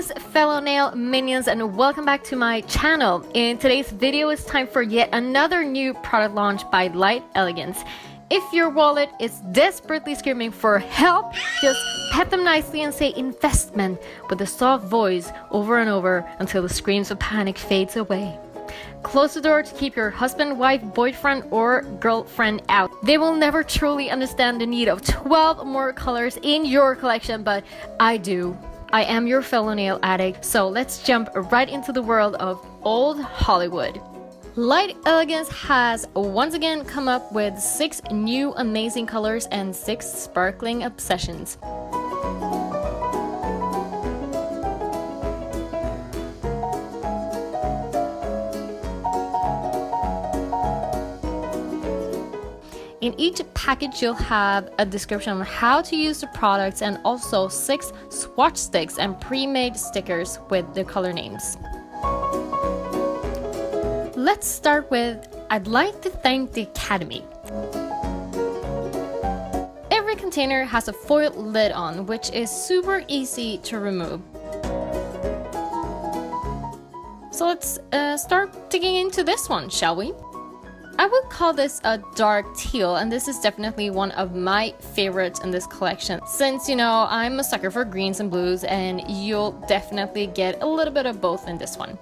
Greetings fellow nail minions and welcome back to my channel. In today's video it's time for yet another new product launch by Light Elegance. If your wallet is desperately screaming for help, just pet them nicely and say investment with a soft voice over and over until the screams of panic fades away. Close the door to keep your husband, wife, boyfriend, or girlfriend out. They will never truly understand the need of 12 more colors in your collection, but I do. I am your fellow nail addict, so let's jump right into the world of old Hollywood. Light Elegance has once again come up with 6 new amazing colors and 6 sparkling obsessions. In each package, you'll have a description on how to use the products and also 6 swatch sticks and pre-made stickers with the color names. Let's start with, I'd like to thank the Academy. Every container has a foil lid on, which is super easy to remove. So let's start digging into this one, shall we? I would call this a dark teal, and this is definitely one of my favorites in this collection since, you know, I'm a sucker for greens and blues, and you'll definitely get a little bit of both in this one.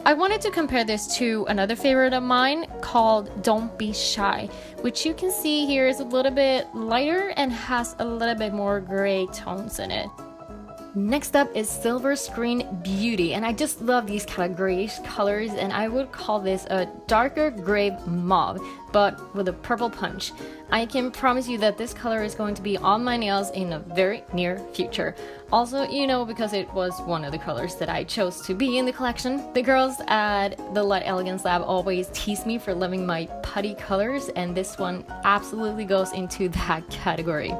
I wanted to compare this to another favorite of mine called Don't Be Shy, which you can see here is a little bit lighter and has a little bit more gray tones in it. Next up is Silver Screen Beauty, and I just love these kind of grayish colors, and I would call this a darker gray mauve, but with a purple punch. I can promise you that this color is going to be on my nails in a very near future. Also, you know, because it was one of the colors that I chose to be in the collection. The girls at the Light Elegance Lab always tease me for loving my putty colors, and this one absolutely goes into that category.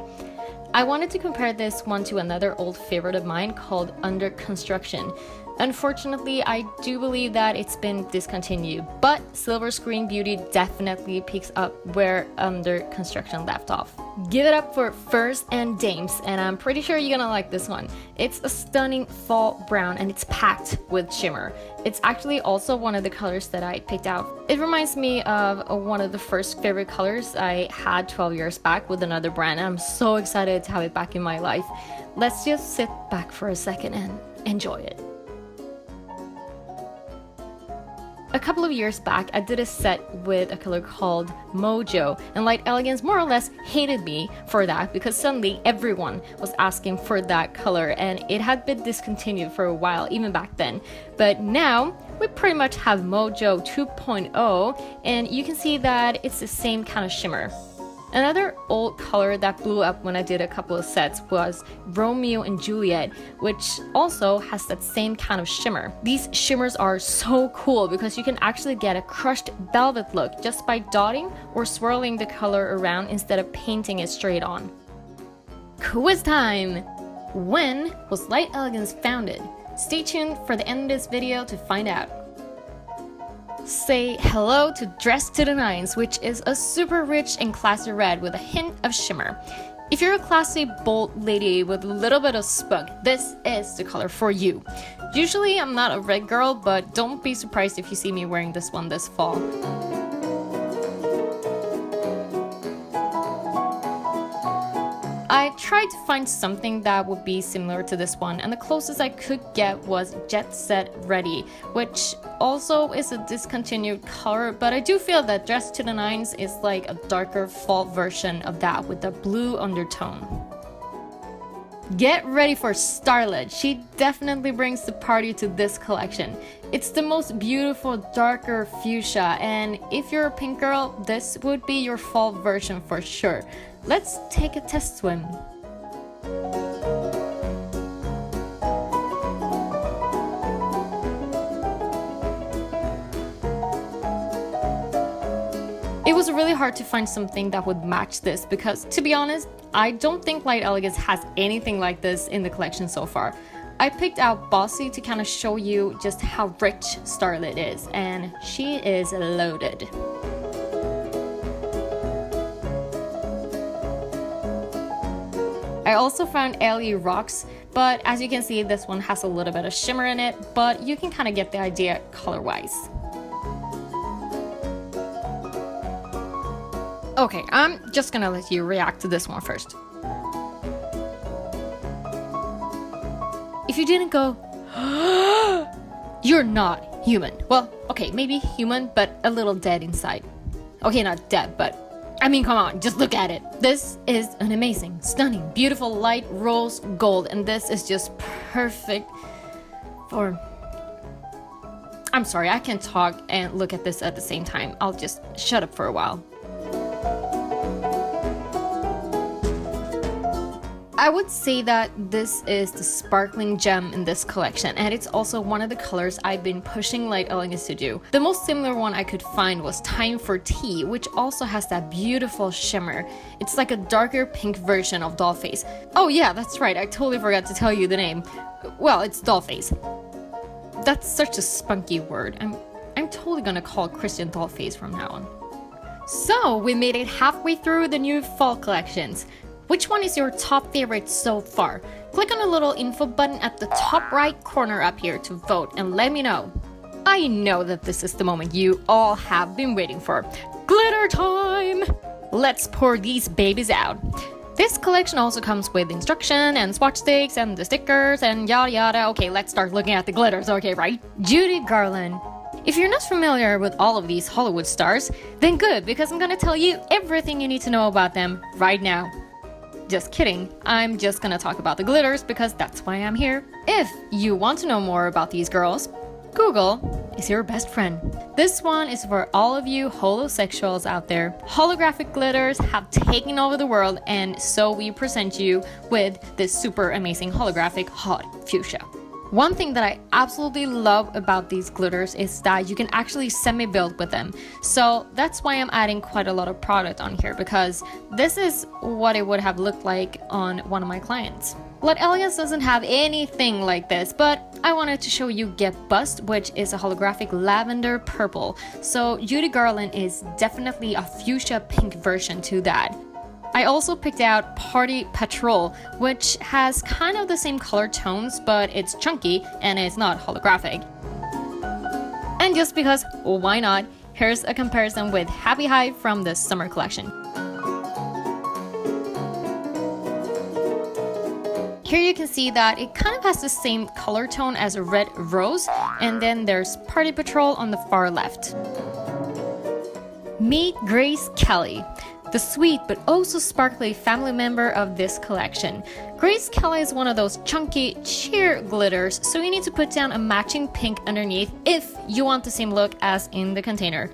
I wanted to compare this one to another old favorite of mine called Under Construction. Unfortunately, I do believe that it's been discontinued, but Silver Screen Beauty definitely picks up where Under Construction left off. Give it up for Furs and Dames, and I'm pretty sure you're gonna like this one. It's a stunning fall brown and it's packed with shimmer. It's actually also one of the colors that I picked out. It reminds me of one of the first favorite colors I had 12 years back with another brand, and I'm so excited to have it back in my life. Let's just sit back for a second and enjoy it. A couple of years back, I did a set with a color called Mojo, and Light Elegance more or less hated me for that because suddenly everyone was asking for that color, and it had been discontinued for a while, even back then. But now, we pretty much have Mojo 2.0, and you can see that it's the same kind of shimmer. Another old color that blew up when I did a couple of sets was Romeo and Juliet, which also has that same kind of shimmer. These shimmers are so cool because you can actually get a crushed velvet look just by dotting or swirling the color around instead of painting it straight on. Quiz time! When was Light Elegance founded? Stay tuned for the end of this video to find out. Say hello to Dress to the Nines, which is a super rich and classy red with a hint of shimmer. If you're a classy, bold lady with a little bit of spunk, this is the color for you. Usually I'm not a red girl, but don't be surprised if you see me wearing this one this fall. I tried to find something that would be similar to this one, and the closest I could get was Jet Set Ready, which also is a discontinued color, but I do feel that Dress to the Nines is like a darker fall version of that with a blue undertone. Get ready for Starlet. She definitely brings the party to this collection. It's the most beautiful darker fuchsia, and if you're a pink girl, this would be your fall version for sure. Let's take a test swim. It was really hard to find something that would match this because, to be honest, I don't think Light Elegance has anything like this in the collection so far. I picked out Bossy to kind of show you just how rich Starlet is, and she is loaded. I also found LE Rocks, but as you can see, this one has a little bit of shimmer in it, but you can kind of get the idea color-wise. Okay, I'm just gonna let you react to this one first. If you didn't go, you're not human. Well, okay, maybe human, but a little dead inside. Okay, not dead, but I mean, come on, just look at it. This is an amazing, stunning, beautiful light rose gold, and this is just perfect for... I'm sorry, I can't talk and look at this at the same time. I'll just shut up for a while. I would say that this is the sparkling gem in this collection, and it's also one of the colors I've been pushing Light Elegance to do. The most similar one I could find was Time for Tea, which also has that beautiful shimmer. It's like a darker pink version of Dollface. Oh yeah, that's right, I totally forgot to tell you the name. Well, it's Dollface. That's such a spunky word. I'm totally gonna call Christian Dollface from now on. So, we made it halfway through the new fall collections. Which one is your top favorite so far? Click on the little info button at the top right corner up here to vote and let me know. I know that this is the moment you all have been waiting for. Glitter time! Let's pour these babies out. This collection also comes with instruction and swatch sticks and the stickers and yada yada. Okay, let's start looking at the glitters, okay, right? Judy Garland. If you're not familiar with all of these Hollywood stars, then good, because I'm gonna tell you everything you need to know about them right now. Just kidding, I'm just gonna talk about the glitters because that's why I'm here. If you want to know more about these girls, Google is your best friend. This one is for all of you holosexuals out there. Holographic glitters have taken over the world, and so we present you with this super amazing holographic hot fuchsia. One thing that I absolutely love about these glitters is that you can actually semi-build with them. So that's why I'm adding quite a lot of product on here, because this is what it would have looked like on one of my clients. Light Elegance doesn't have anything like this, but I wanted to show you Get Bust, which is a holographic lavender purple. So Judy Garland is definitely a fuchsia pink version to that. I also picked out Party Patrol, which has kind of the same color tones, but it's chunky and it's not holographic. And just because, why not, here's a comparison with Happy High from the summer collection. Here you can see that it kind of has the same color tone as a Red Rose, and then there's Party Patrol on the far left. Meet Grace Kelly, the sweet but also sparkly family member of this collection. Grace Kelly is one of those chunky cheer glitters, so you need to put down a matching pink underneath if you want the same look as in the container.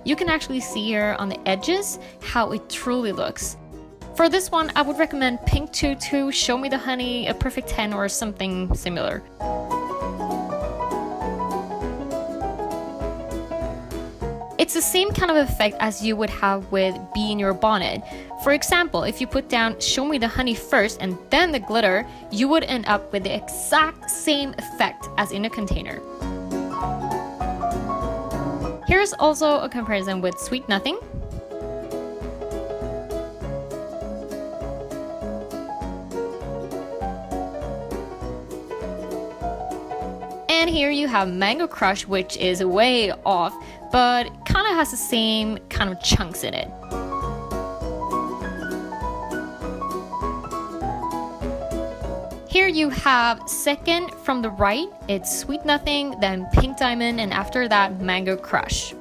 You can actually see here on the edges how it truly looks. For this one, I would recommend Pink 22, Show Me the Honey, a Perfect 10, or something similar. It's the same kind of effect as you would have with Bee in Your Bonnet. For example, if you put down Show Me the Honey first and then the glitter, you would end up with the exact same effect as in a container. Here's also a comparison with Sweet Nothing. And here you have Mango Crush, which is way off, but kind of has the same kind of chunks in it. Here you have second from the right, it's Sweet Nothing, then Pink Diamond, and after that, Mango Crush.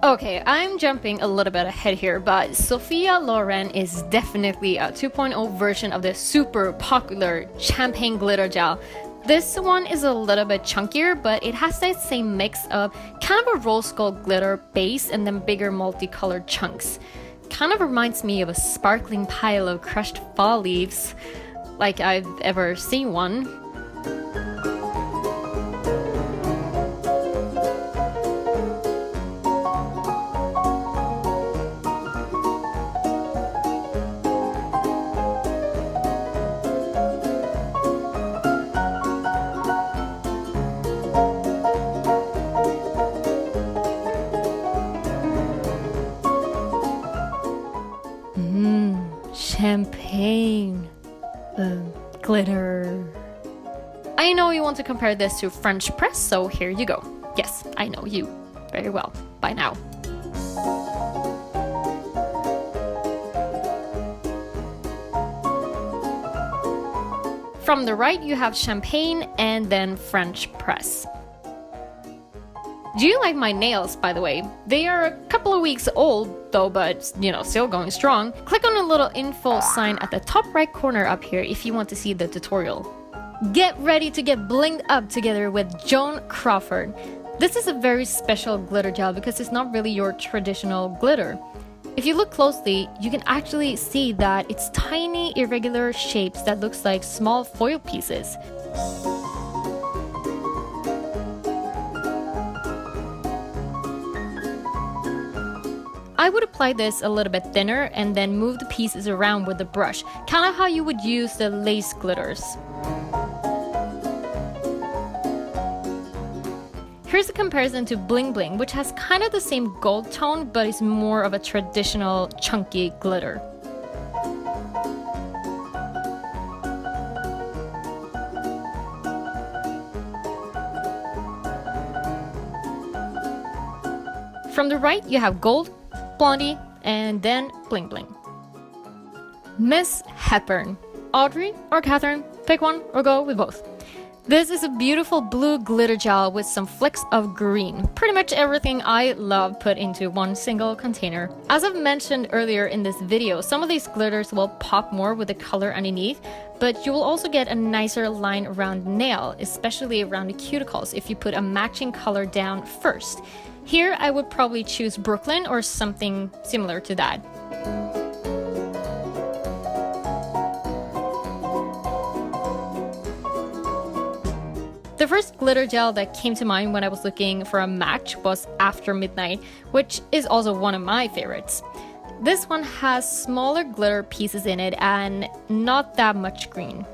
Okay, I'm jumping a little bit ahead here, but Sophia Loren is definitely a 2.0 version of the super popular champagne glitter gel. This one is a little bit chunkier, but it has that same mix of kind of a rose gold glitter base and then bigger multicolored chunks. Kind of reminds me of a sparkling pile of crushed fall leaves, like I've ever seen one. champagne glitter. I know you want to compare this to French press, so here you go. Yes, I know you very well by now. From the right, you have champagne and then French press. Do you like my nails, by the way? They are a couple of weeks old though, but you know, still going strong. Click on the little info sign at the top right corner up here if you want to see the tutorial. Get ready to get blinged up together with Joan Crawford. This is a very special glitter gel because it's not really your traditional glitter. If you look closely, you can actually see that it's tiny irregular shapes that looks like small foil pieces. I would apply this a little bit thinner and then move the pieces around with the brush, kind of how you would use the lace glitters. Here's a comparison to Bling Bling, which has kind of the same gold tone, but is more of a traditional chunky glitter. From the right, you have gold, blondie, and then Bling Bling. Miss Hepburn. Audrey or Katherine, pick one or go with both. This is a beautiful blue glitter gel with some flecks of green. Pretty much everything I love put into one single container. As I've mentioned earlier in this video, some of these glitters will pop more with the color underneath, but you will also get a nicer line around the nail, especially around the cuticles if you put a matching color down first. Here I would probably choose Brooklyn or something similar to that. The first glitter gel that came to mind when I was looking for a match was After Midnight, which is also one of my favorites. This one has smaller glitter pieces in it and not that much green.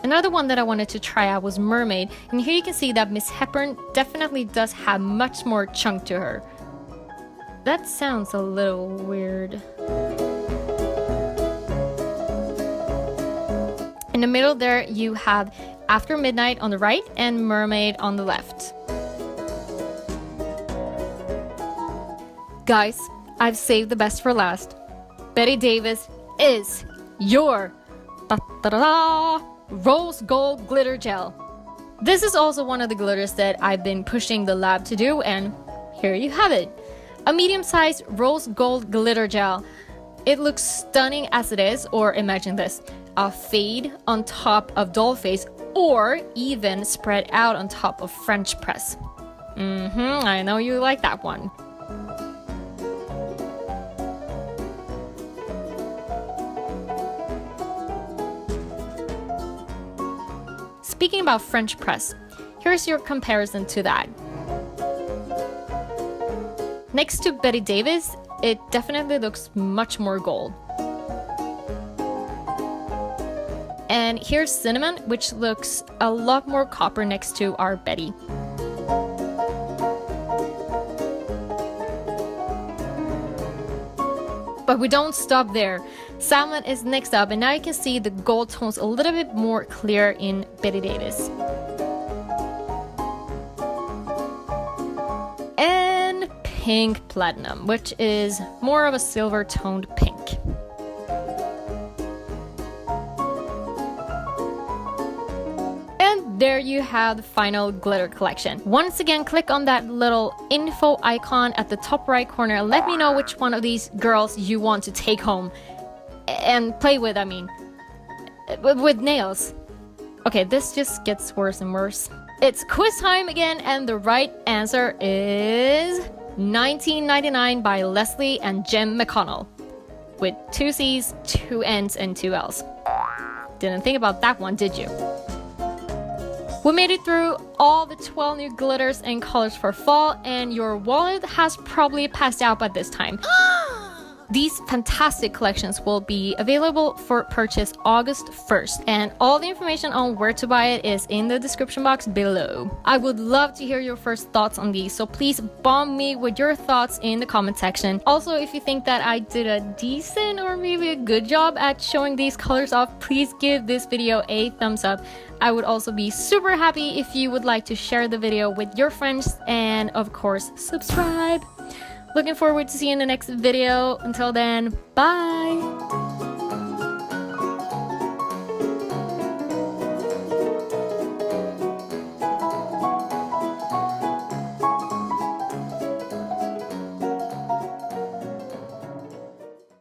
Another one that I wanted to try out was Mermaid, and here you can see that Miss Hepburn definitely does have much more chunk to her. That sounds a little weird. In the middle there, you have After Midnight on the right and Mermaid on the left. Guys, I've saved the best for last. Bette Davis is your rose gold glitter gel. This is also one of the glitters that I've been pushing the lab to do, and here you have it. A medium-sized rose gold glitter gel. It looks stunning as it is, or imagine this. A fade on top of doll face, or even spread out on top of French press. I know you like that one. Speaking about French press, here's your comparison to that. Next to Bette Davis, it definitely looks much more gold. And here's Cinnamon, which looks a lot more copper next to our Betty. But we don't stop there. Salmon is next up, and now you can see the gold tones a little bit more clear in Bette Davis. And Pink Platinum, which is more of a silver toned pink. There you have the final glitter collection. Once again, click on that little info icon at the top right corner and let me know which one of these girls you want to take home and play with, with nails. Okay, this just gets worse and worse. It's quiz time again, and the right answer is 1999 by Leslie and Jem McConnell, with 2 C's, 2 N's, and 2 L's. Didn't think about that one, did you? We made it through all the 12 new glitters and colors for fall, and your wallet has probably passed out by this time. These fantastic collections will be available for purchase August 1st, and all the information on where to buy it is in the description box below. I would love to hear your first thoughts on these, so please bomb me with your thoughts in the comment section. Also, if you think that I did a decent or maybe a good job at showing these colors off, please give this video a thumbs up. I would also be super happy if you would like to share the video with your friends, and of course subscribe. Looking forward to seeing the next video. Until then, bye!